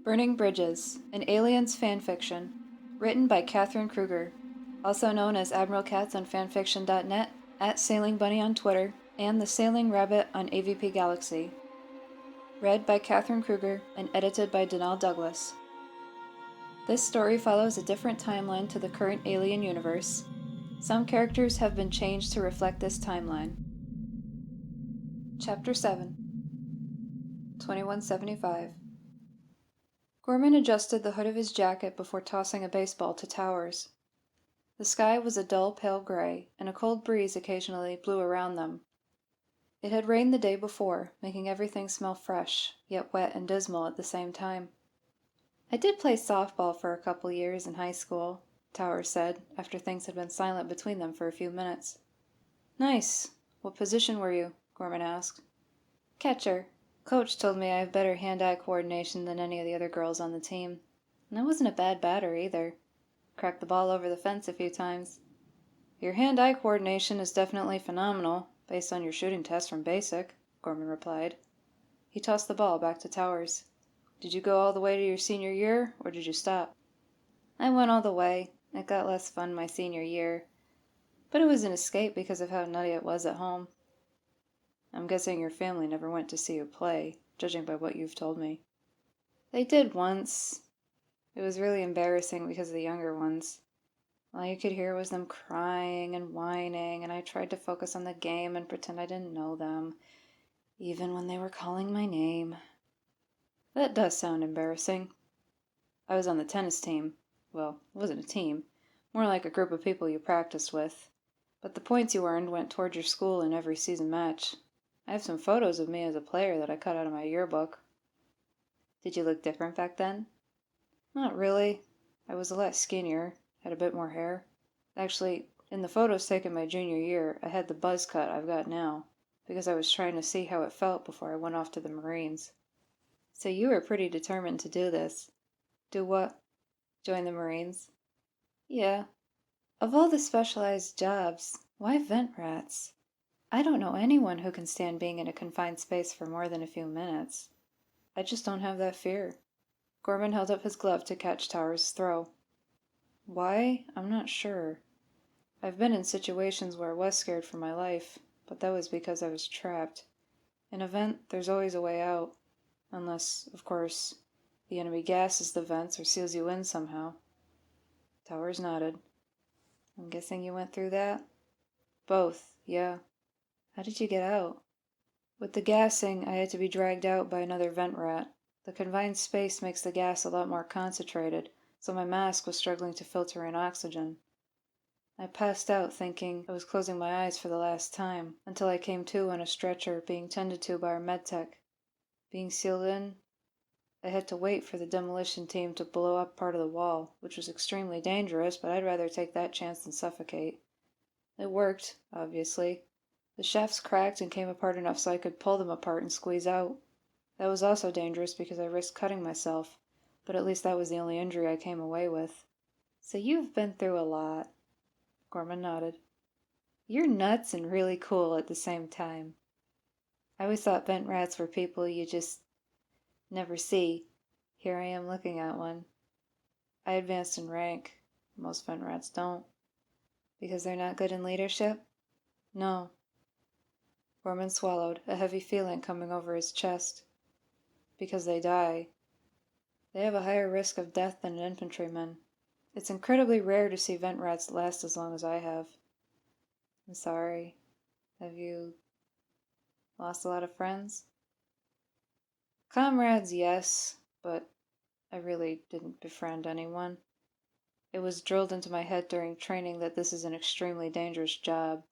Burning Bridges, an Aliens Fanfiction, written by Kruger, also known as Admiral Katz on fanfiction.net, at Sailing Bunny on Twitter, and the Sailing Rabbit on AVP Galaxy. Read by Kruger and edited by Denal Douglas. This story follows a different timeline to the current alien universe. Some characters have been changed to reflect this timeline. Chapter 7 2175 Gorman adjusted the hood of his jacket before tossing a baseball to Towers. The sky was a dull pale gray, and a cold breeze occasionally blew around them. It had rained the day before, making everything smell fresh, yet wet and dismal at the same time. "I did play softball for a couple years in high school," Towers said, after things had been silent between them for a few minutes. "Nice. What position were you?" Gorman asked. "Catcher. Coach told me I have better hand-eye coordination than any of the other girls on the team. And I wasn't a bad batter either. Cracked the ball over the fence a few times." "Your hand-eye coordination is definitely phenomenal, based on your shooting test from basic," Gorman replied. He tossed the ball back to Towers. "Did you go all the way to your senior year, or did you stop?" "I went all the way. It got less fun my senior year. But it was an escape because of how nutty it was at home." "I'm guessing your family never went to see you play, judging by what you've told me." "They did once. It was really embarrassing because of the younger ones. All you could hear was them crying and whining, and I tried to focus on the game and pretend I didn't know them, even when they were calling my name." "That does sound embarrassing." "I was on the tennis team. Well, it wasn't a team. More like a group of people you practiced with. But the points you earned went toward your school in every season match. I have some photos of me as a player that I cut out of my yearbook." "Did you look different back then?" "Not really. I was a lot skinnier, had a bit more hair. Actually, in the photos taken my junior year, I had the buzz cut I've got now, because I was trying to see how it felt before I went off to the Marines." "So you were pretty determined to do this." "Do what?" "Join the Marines." "Yeah. Of all the specialized jobs, why vent rats? I don't know anyone who can stand being in a confined space for more than a few minutes." "I just don't have that fear." Gorman held up his glove to catch Towers' throw. "Why? I'm not sure. I've been in situations where I was scared for my life, but that was because I was trapped. In a vent, there's always a way out. Unless, of course, the enemy gasses the vents or seals you in somehow." Towers nodded. "I'm guessing you went through that?" "Both, yeah." "How did you get out?" "With the gassing, I had to be dragged out by another vent rat. The confined space makes the gas a lot more concentrated, so my mask was struggling to filter in oxygen. I passed out thinking I was closing my eyes for the last time, until I came to on a stretcher being tended to by our med tech. Being sealed in, I had to wait for the demolition team to blow up part of the wall, which was extremely dangerous, but I'd rather take that chance than suffocate. It worked, obviously. The shafts cracked and came apart enough so I could pull them apart and squeeze out. That was also dangerous because I risked cutting myself, but at least that was the only injury I came away with." "So you've been through a lot." Gorman nodded. "You're nuts and really cool at the same time. I always thought vent rats were people you just never see. Here I am looking at one. I advanced in rank. Most vent rats don't." "Because they're not good in leadership?" "No." Gorman swallowed, a heavy feeling coming over his chest. "Because they die. They have a higher risk of death than an infantryman. It's incredibly rare to see vent rats last as long as I have." "I'm sorry. Have you lost a lot of friends?" "Comrades, yes, but I really didn't befriend anyone. It was drilled into my head during training that this is an extremely dangerous job,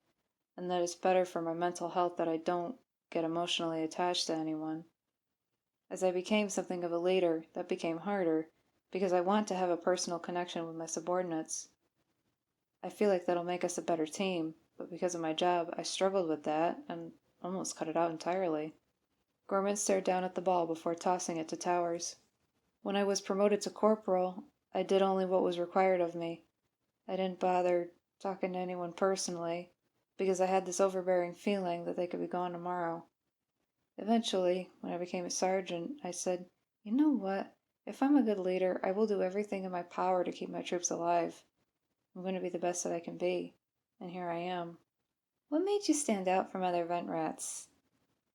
and that it's better for my mental health that I don't get emotionally attached to anyone. As I became something of a leader, that became harder, because I want to have a personal connection with my subordinates. I feel like that'll make us a better team, but because of my job, I struggled with that, and almost cut it out entirely." Gorman stared down at the ball before tossing it to Towers. "When I was promoted to corporal, I did only what was required of me. I didn't bother talking to anyone personally, because I had this overbearing feeling that they could be gone tomorrow. Eventually, when I became a sergeant, I said, 'You know what? If I'm a good leader, I will do everything in my power to keep my troops alive. I'm going to be the best that I can be. And here I am. What made you stand out from other vent rats?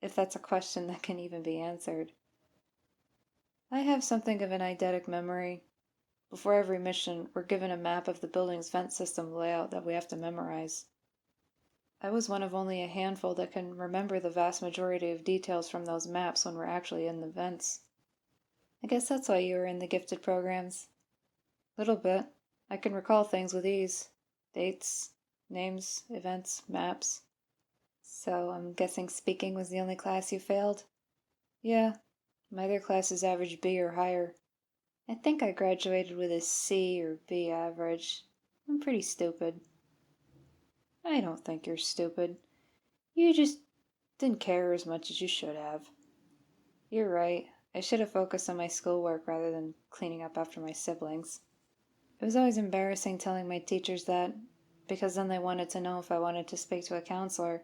If that's a question that can even be answered. I have something of an eidetic memory. Before every mission, we're given a map of the building's vent system layout that we have to memorize. I was one of only a handful that can remember the vast majority of details from those maps when we're actually in the vents. I guess that's why you were in the gifted programs. Little bit. I can recall things with ease. Dates, names, events, maps. So I'm guessing speaking was the only class you failed? Yeah, my other classes averaged B or higher. I think I graduated with a C or B average. I'm pretty stupid. I don't think you're stupid. You just didn't care as much as you should have. You're right. I should have focused on my schoolwork rather than cleaning up after my siblings. It was always embarrassing telling my teachers that, because then they wanted to know if I wanted to speak to a counselor.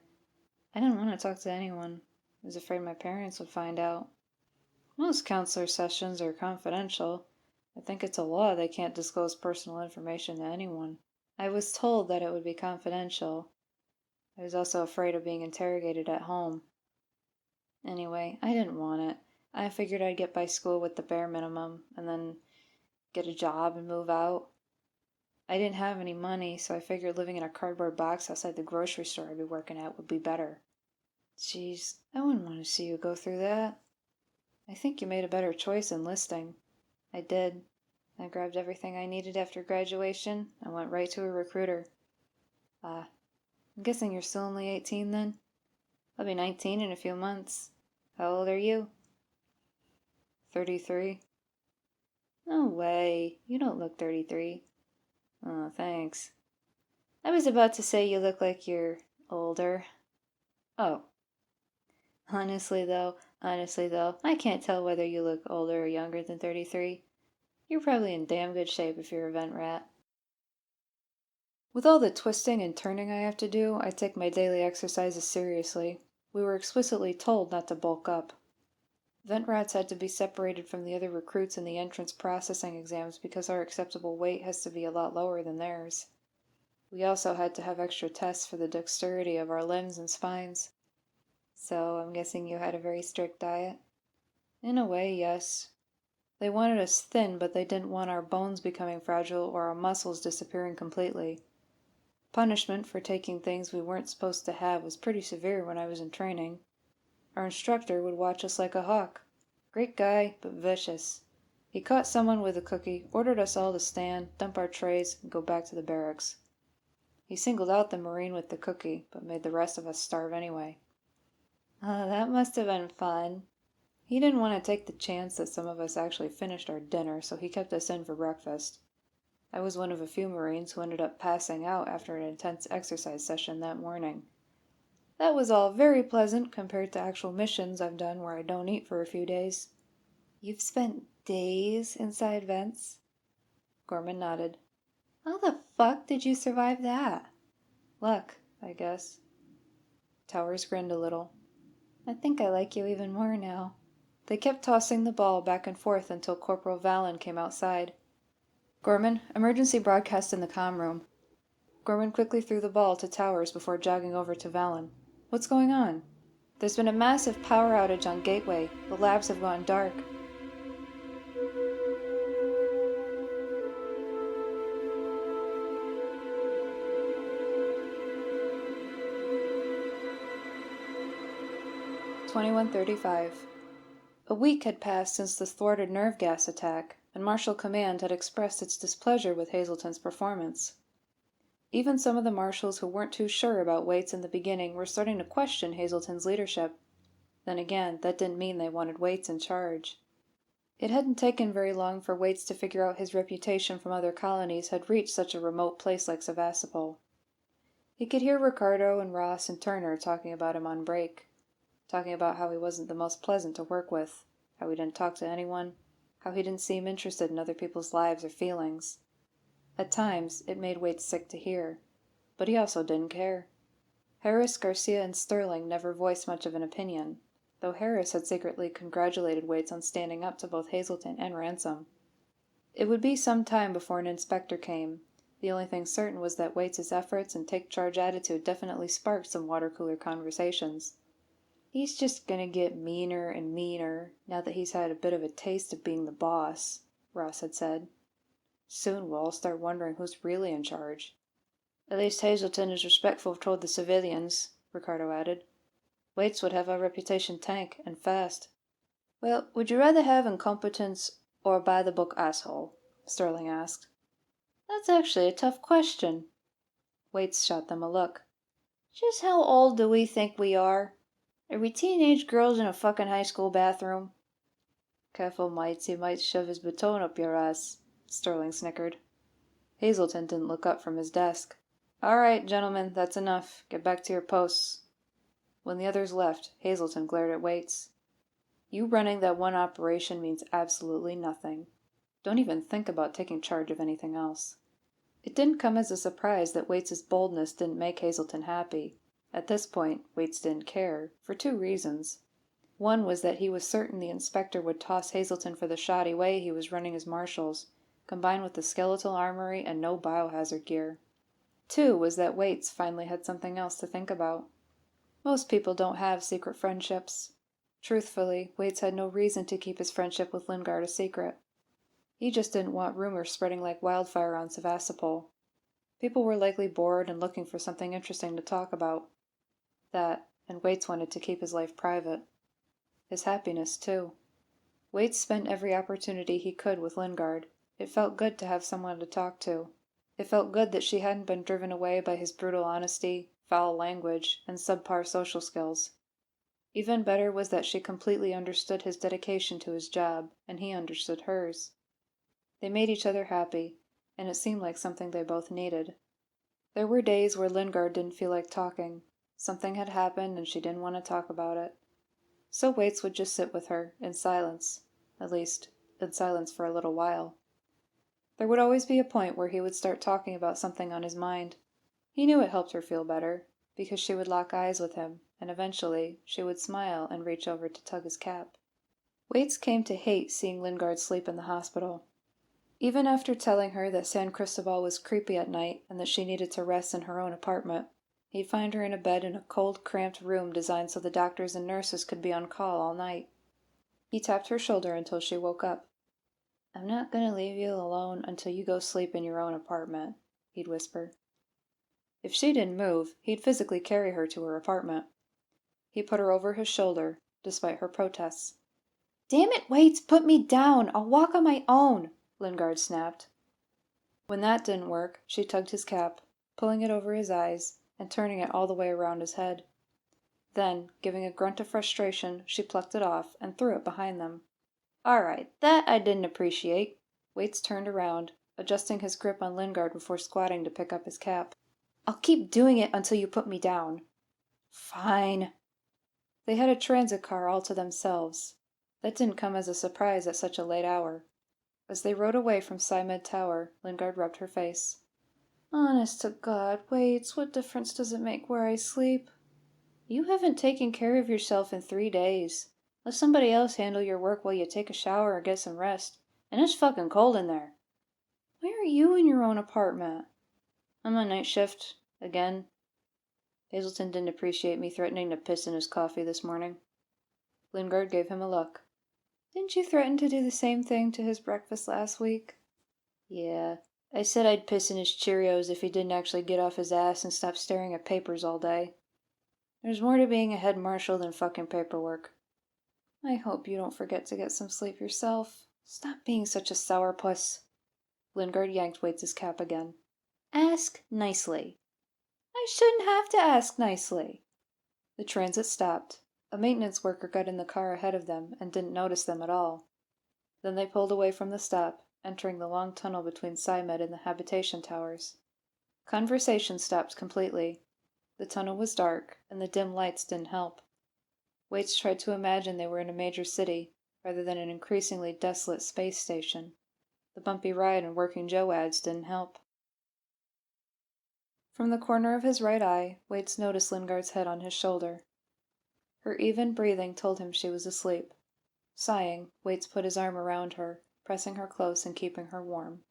I didn't want to talk to anyone. I was afraid my parents would find out. Most counselor sessions are confidential. I think it's a law they can't disclose personal information to anyone. I was told that it would be confidential. I was also afraid of being interrogated at home. Anyway, I didn't want it. I figured I'd get by school with the bare minimum, and then get a job and move out. I didn't have any money, so I figured living in a cardboard box outside the grocery store I'd be working at would be better. Jeez, I wouldn't want to see you go through that. I think you made a better choice enlisting. I did. I grabbed everything I needed after graduation and went right to a recruiter. I'm guessing you're still only 18 then? I'll be 19 in a few months. How old are you? 33. No way. You don't look 33. Oh, thanks. I was about to say you look like you're older. Oh. Honestly though, I can't tell whether you look older or younger than 33. You're probably in damn good shape if you're a vent rat. With all the twisting and turning I have to do, I take my daily exercises seriously. We were explicitly told not to bulk up. Vent rats had to be separated from the other recruits in the entrance processing exams because our acceptable weight has to be a lot lower than theirs. We also had to have extra tests for the dexterity of our limbs and spines. So I'm guessing you had a very strict diet? In a way, yes. They wanted us thin, but they didn't want our bones becoming fragile or our muscles disappearing completely. Punishment for taking things we weren't supposed to have was pretty severe when I was in training. Our instructor would watch us like a hawk. Great guy, but vicious. He caught someone with a cookie, ordered us all to stand, dump our trays, and go back to the barracks. He singled out the Marine with the cookie, but made the rest of us starve anyway. Oh, that must have been fun. He didn't want to take the chance that some of us actually finished our dinner, so he kept us in for breakfast. I was one of a few Marines who ended up passing out after an intense exercise session that morning. That was all very pleasant compared to actual missions I've done where I don't eat for a few days. You've spent days inside vents? Gorman nodded. How the fuck did you survive that? Luck, I guess. Towers grinned a little. I think I like you even more now. They kept tossing the ball back and forth until Corporal Vallon came outside. Gorman, emergency broadcast in the comm room. Gorman quickly threw the ball to Towers before jogging over to Vallon. What's going on? There's been a massive power outage on Gateway. The labs have gone dark. "21:35. A week had passed since the thwarted nerve gas attack, and Marshal Command had expressed its displeasure with Hazelton's performance. Even some of the marshals who weren't too sure about Waits in the beginning were starting to question Hazelton's leadership. Then again, that didn't mean they wanted Waits in charge. It hadn't taken very long for Waits to figure out his reputation from other colonies had reached such a remote place like Sevastopol. He could hear Ricardo and Ross and Turner talking about him on break. Talking about how he wasn't the most pleasant to work with, how he didn't talk to anyone, how he didn't seem interested in other people's lives or feelings. At times, it made Waits sick to hear, but he also didn't care. Harris, Garcia, and Sterling never voiced much of an opinion. though Harris had secretly congratulated Waits on standing up to both Hazelton and Ransom. It would be some time before an inspector came. The only thing certain was that Waits's efforts and take-charge attitude definitely sparked some water-cooler conversations. "He's just gonna get meaner and meaner, now that he's had a bit of a taste of being the boss," Ross had said. "Soon we'll all start wondering who's really in charge." "At least Hazelton is respectful toward the civilians," Ricardo added. "Waits would have our reputation tank, and fast." "Well, would you rather have incompetence or a by-the-book asshole?" Sterling asked. "That's actually a tough question." Waits shot them a look. "Just how old do we think we are? Are we teenage girls in a fucking high school bathroom?" "Careful, mates, he might shove his baton up your ass," Sterling snickered. Hazelton didn't look up from his desk. "All right, gentlemen, that's enough. Get back to your posts." When the others left, Hazelton glared at Waits. "You running that one operation means absolutely nothing. Don't even think about taking charge of anything else." It didn't come as a surprise that Waits's boldness didn't make Hazelton happy. At this point, Waits didn't care, for two reasons. One was that he was certain the inspector would toss Hazelton for the shoddy way he was running his marshals, combined with the skeletal armory and no biohazard gear. Two was that Waits finally had something else to think about. Most people don't have secret friendships. Truthfully, Waits had no reason to keep his friendship with Lingard a secret. He just didn't want rumors spreading like wildfire on Sevastopol. People were likely bored and looking for something interesting to talk about. That, and Waits wanted to keep his life private. His happiness, too. Waits spent every opportunity he could with Lingard. It felt good to have someone to talk to. It felt good that she hadn't been driven away by his brutal honesty, foul language, and subpar social skills. Even better was that she completely understood his dedication to his job, and he understood hers. They made each other happy, and it seemed like something they both needed. There were days where Lingard didn't feel like talking. Something had happened and she didn't want to talk about it. So Waits would just sit with her, in silence. At least, in silence for a little while. There would always be a point where he would start talking about something on his mind. He knew it helped her feel better, because she would lock eyes with him, and eventually she would smile and reach over to tug his cap. Waits came to hate seeing Lingard sleep in the hospital. Even after telling her that San Cristobal was creepy at night and that she needed to rest in her own apartment, he'd find her in a bed in a cold, cramped room designed so the doctors and nurses could be on call all night. He tapped her shoulder until she woke up. "I'm not going to leave you alone until you go sleep in your own apartment," he'd whisper. If she didn't move, he'd physically carry her to her apartment. He put her over his shoulder, despite her protests. "Damn it, Waits, put me down! I'll walk on my own!" Lingard snapped. When that didn't work, she tugged his cap, pulling it over his eyes, and turning it all the way around his head. Then, giving a grunt of frustration, she plucked it off and threw it behind them. "All right, that I didn't appreciate." Waits turned around, adjusting his grip on Lingard before squatting to pick up his cap. "I'll keep doing it until you put me down." "Fine." They had a transit car all to themselves. That didn't come as a surprise at such a late hour. As they rode away from Symed Tower, Lingard rubbed her face. "Honest to God, Waits, what difference does it make where I sleep? You haven't taken care of yourself in 3 days. Let somebody else handle your work while you take a shower or get some rest. And it's fucking cold in there. Why are you in your own apartment?" "I'm on night shift. Again. Hazelton didn't appreciate me threatening to piss in his coffee this morning." Lingard gave him a look. "Didn't you threaten to do the same thing to his breakfast last week?" "Yeah. I said I'd piss in his Cheerios if he didn't actually get off his ass and stop staring at papers all day. There's more to being a head marshal than fucking paperwork." "I hope you don't forget to get some sleep yourself. Stop being such a sourpuss." Lingard yanked Waits' cap again. "Ask nicely." "I shouldn't have to ask nicely." The transit stopped. A maintenance worker got in the car ahead of them and didn't notice them at all. Then they pulled away from the stop, entering the long tunnel between Symed and the habitation towers. Conversation stopped completely. The tunnel was dark, and the dim lights didn't help. Waits tried to imagine they were in a major city, rather than an increasingly desolate space station. The bumpy ride and Working Joe ads didn't help. From the corner of his right eye, Waits noticed Lingard's head on his shoulder. Her even breathing told him she was asleep. Sighing, Waits put his arm around her, pressing her close and keeping her warm.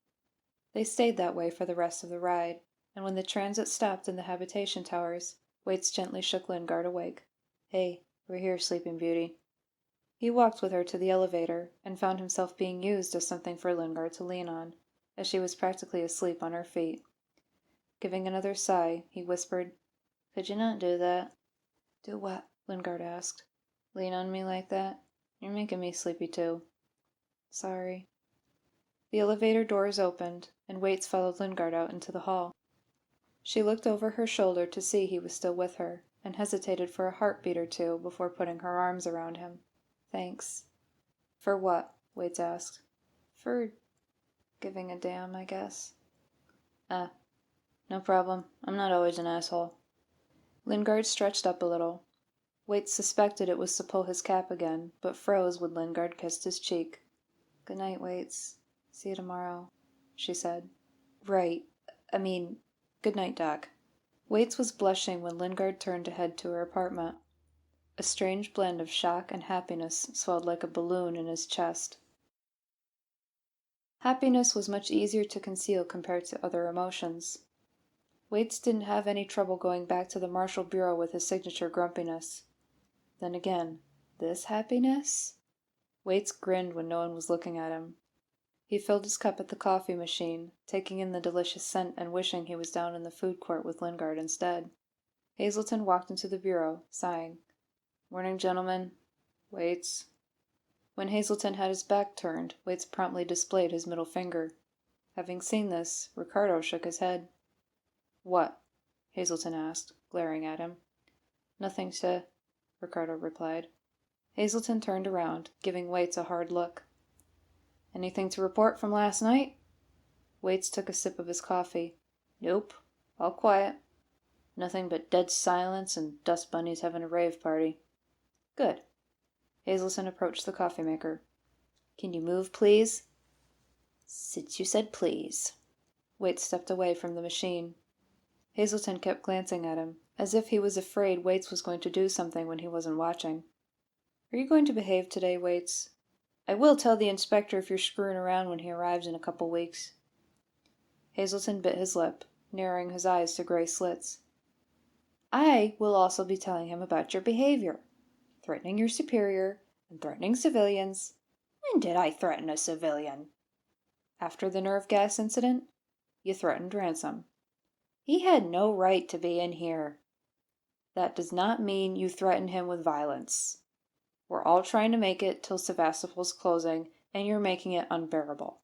They stayed that way for the rest of the ride, and when the transit stopped in the habitation towers, Waits gently shook Lingard awake. "Hey, we're here, Sleeping Beauty." He walked with her to the elevator, and found himself being used as something for Lingard to lean on, as she was practically asleep on her feet. Giving another sigh, he whispered, "Could you not do that?" "Do what?" Lingard asked. "Lean on me like that? You're making me sleepy too." "Sorry." The elevator doors opened, and Waits followed Lingard out into the hall. She looked over her shoulder to see he was still with her, and hesitated for a heartbeat or two before putting her arms around him. "Thanks." "For what?" Waits asked. "For giving a damn, I guess." "Ah, no problem. I'm not always an asshole." Lingard stretched up a little. Waits suspected it was to pull his cap again, but froze when Lingard kissed his cheek. "Good night, Waits. See you tomorrow," she said. "Right. Good night, Doc." Waits was blushing when Lingard turned to head to her apartment. A strange blend of shock and happiness swelled like a balloon in his chest. Happiness was much easier to conceal compared to other emotions. Waits didn't have any trouble going back to the Marshall Bureau with his signature grumpiness. Then again, this happiness? Waits grinned when no one was looking at him. He filled his cup at the coffee machine, taking in the delicious scent and wishing he was down in the food court with Lingard instead. Hazelton walked into the bureau, sighing. "Morning, gentlemen." "Waits." When Hazelton had his back turned, Waits promptly displayed his middle finger. Having seen this, Ricardo shook his head. "What?" Hazelton asked, glaring at him. "Nothing, sir," Ricardo replied. Hazelton turned around, giving Waits a hard look. "Anything to report from last night?" Waits took a sip of his coffee. "Nope. All quiet. Nothing but dead silence and dust bunnies having a rave party." "Good." Hazelton approached the coffee maker. "Can you move, please?" "Since you said please." Waits stepped away from the machine. Hazelton kept glancing at him, as if he was afraid Waits was going to do something when he wasn't watching. "Are you going to behave today, Waits? I will tell the inspector if you're screwing around when he arrives in a couple weeks." Hazelton bit his lip, narrowing his eyes to gray slits. "I will also be telling him about your behavior. Threatening your superior, and threatening civilians." "When did I threaten a civilian?" "After the nerve gas incident, you threatened Ransom." "He had no right to be in here." "That does not mean you threatened him with violence. We're all trying to make it till Sevastopol's closing, and you're making it unbearable."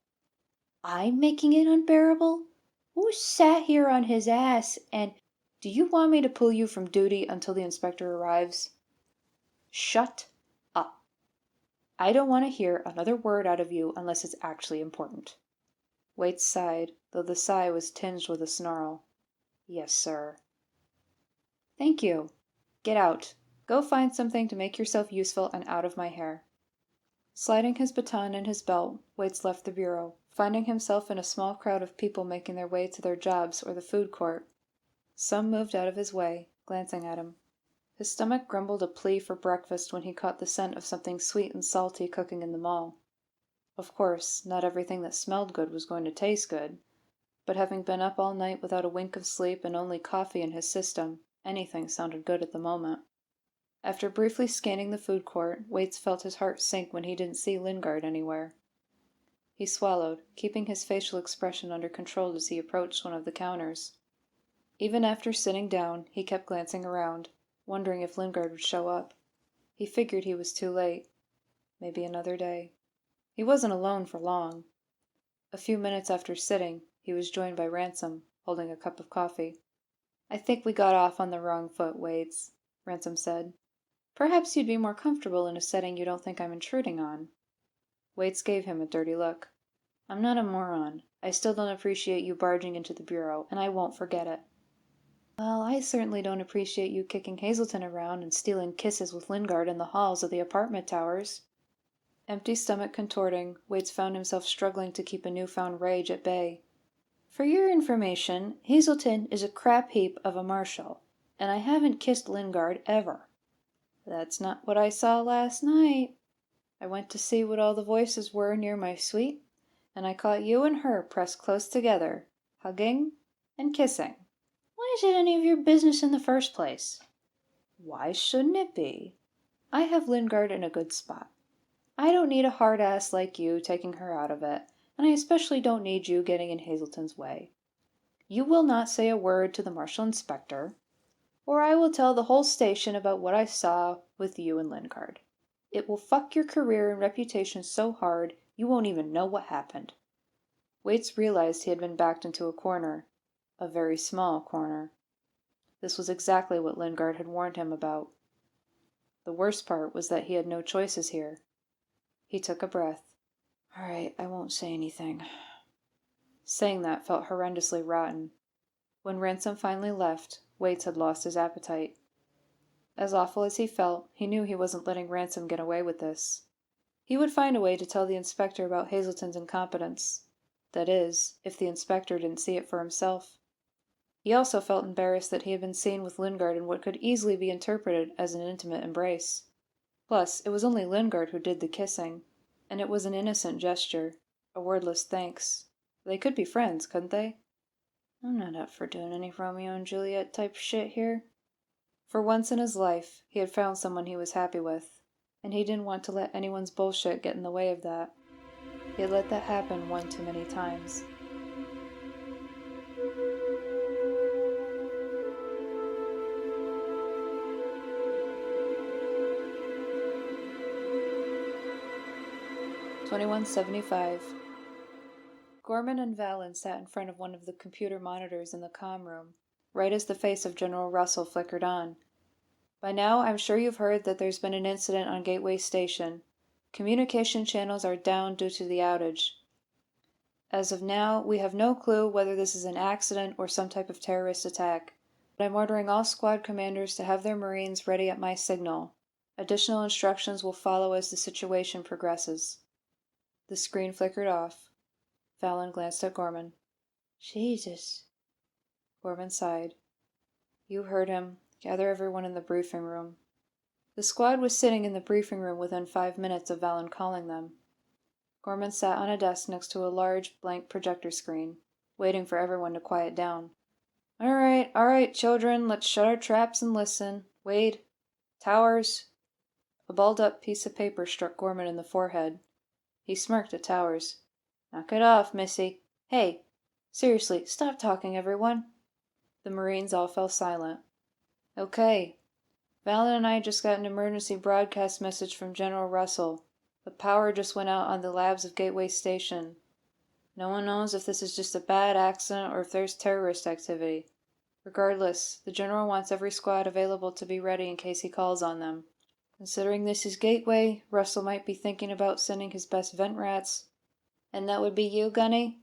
"I'm making it unbearable? Who sat here on his ass and—" "Do you want me to pull you from duty until the inspector arrives?" "Shut up. I don't want to hear another word out of you unless it's actually important." Waits sighed, though the sigh was tinged with a snarl. "Yes, sir." "Thank you. Get out. Go find something to make yourself useful and out of my hair." Sliding his baton in his belt, Waits left the bureau, finding himself in a small crowd of people making their way to their jobs or the food court. Some moved out of his way, glancing at him. His stomach grumbled a plea for breakfast when he caught the scent of something sweet and salty cooking in the mall. Of course, not everything that smelled good was going to taste good, but having been up all night without a wink of sleep and only coffee in his system, anything sounded good at the moment. After briefly scanning the food court, Waits felt his heart sink when he didn't see Lingard anywhere. He swallowed, keeping his facial expression under control as he approached one of the counters. Even after sitting down, he kept glancing around, wondering if Lingard would show up. He figured he was too late. Maybe another day. He wasn't alone for long. A few minutes after sitting, he was joined by Ransom, holding a cup of coffee. "I think we got off on the wrong foot, Waits," Ransom said. "Perhaps you'd be more comfortable in a setting you don't think I'm intruding on." Waits gave him a dirty look. "I'm not a moron. I still don't appreciate you barging into the bureau, and I won't forget it." "Well, I certainly don't appreciate you kicking Hazelton around and stealing kisses with Lingard in the halls of the apartment towers." Empty stomach contorting, Waits found himself struggling to keep a newfound rage at bay. "For your information, Hazelton is a crap heap of a marshal, and I haven't kissed Lingard ever." That's not what I saw last night. I went to see what all the voices were near my suite, and I caught you and her pressed close together, hugging and kissing. Why is it any of your business in the first place? Why shouldn't it be? I have Lingard in a good spot. I don't need a hard ass like you taking her out of it, and I especially don't need you getting in Hazelton's way. You will not say a word to the Marshal Inspector, or I will tell the whole station about what I saw with you and Lingard. It will fuck your career and reputation so hard you won't even know what happened. Waits realized he had been backed into a corner. A very small corner. This was exactly what Lingard had warned him about. The worst part was that he had no choices here. He took a breath. All right, I won't say anything. Saying that felt horrendously rotten. When Ransom finally left, Waits had lost his appetite. As awful as he felt, he knew he wasn't letting Ransom get away with this. He would find a way to tell the inspector about Hazelton's incompetence. That is, if the inspector didn't see it for himself. He also felt embarrassed that he had been seen with Lingard in what could easily be interpreted as an intimate embrace. Plus, it was only Lingard who did the kissing, and it was an innocent gesture, a wordless thanks. They could be friends, couldn't they? I'm not up for doing any Romeo and Juliet type shit here. For once in his life, he had found someone he was happy with, and he didn't want to let anyone's bullshit get in the way of that. He had let that happen one too many times. $21.75. Gorman and Valen sat in front of one of the computer monitors in the comm room, right as the face of General Russell flickered on. By now, I'm sure you've heard that there's been an incident on Gateway Station. Communication channels are down due to the outage. As of now, we have no clue whether this is an accident or some type of terrorist attack. But I'm ordering all squad commanders to have their Marines ready at my signal. Additional instructions will follow as the situation progresses. The screen flickered off. Fallon glanced at Gorman. Jesus. Gorman sighed. You heard him. Gather everyone in the briefing room. The squad was sitting in the briefing room within 5 minutes of Valen calling them. Gorman sat on a desk next to a large, blank projector screen, waiting for everyone to quiet down. All right, children, let's shut our traps and listen. Wade. Towers. A balled-up piece of paper struck Gorman in the forehead. He smirked at Towers. Knock it off, missy. Hey, seriously, stop talking, everyone. The Marines all fell silent. Okay. Valen and I just got an emergency broadcast message from General Russell. The power just went out on the labs of Gateway Station. No one knows if this is just a bad accident or if there's terrorist activity. Regardless, the General wants every squad available to be ready in case he calls on them. Considering this is Gateway, Russell might be thinking about sending his best vent rats. And that would be you, Gunny?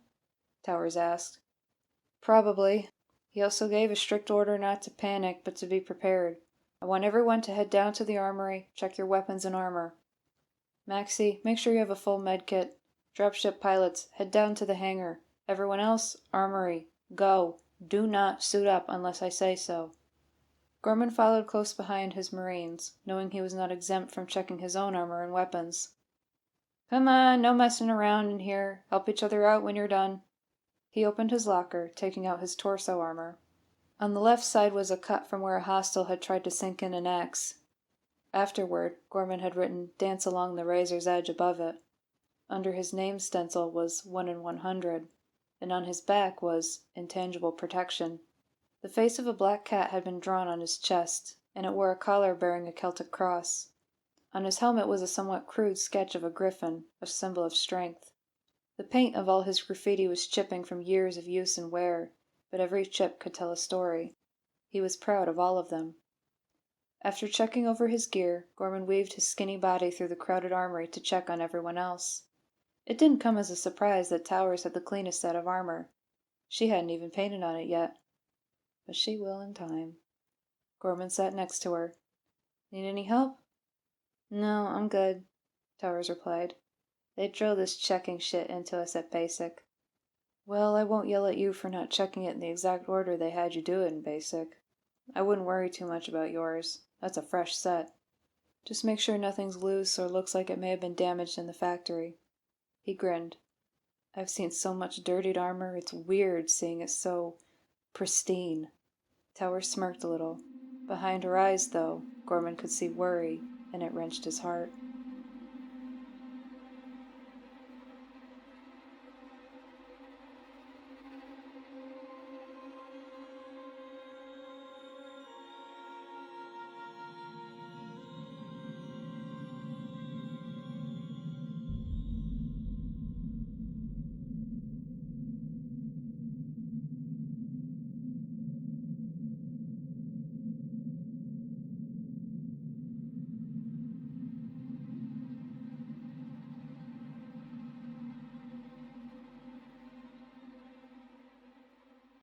Towers asked. Probably. He also gave a strict order not to panic, but to be prepared. I want everyone to head down to the armory, check your weapons and armor. Maxie, make sure you have a full med kit. Dropship pilots, head down to the hangar. Everyone else, armory. Go. Do not suit up unless I say so. Gorman followed close behind his Marines, knowing he was not exempt from checking his own armor and weapons. Come on, no messing around in here. Help each other out when you're done. He opened his locker, taking out his torso armor. On the left side was a cut from where a hostile had tried to sink in an axe. Afterward, Gorman had written "Dance along the razor's edge" above it. Under his name stencil was 1 in 100, and on his back was "Intangible Protection." The face of a black cat had been drawn on his chest, and it wore a collar bearing a Celtic cross. On his helmet was a somewhat crude sketch of a griffin, a symbol of strength. The paint of all his graffiti was chipping from years of use and wear, but every chip could tell a story. He was proud of all of them. After checking over his gear, Gorman weaved his skinny body through the crowded armory to check on everyone else. It didn't come as a surprise that Towers had the cleanest set of armor. She hadn't even painted on it yet. But she will in time. Gorman sat next to her. Need any help? No, I'm good, Towers replied. They drilled this checking shit into us at basic. Well, I won't yell at you for not checking it in the exact order they had you do it in basic. I wouldn't worry too much about yours. That's a fresh set. Just make sure nothing's loose or looks like it may have been damaged in the factory." He grinned. "I've seen so much dirtied armor, it's weird seeing it so pristine." Towers smirked a little. Behind her eyes, though, Gorman could see worry, and it wrenched his heart.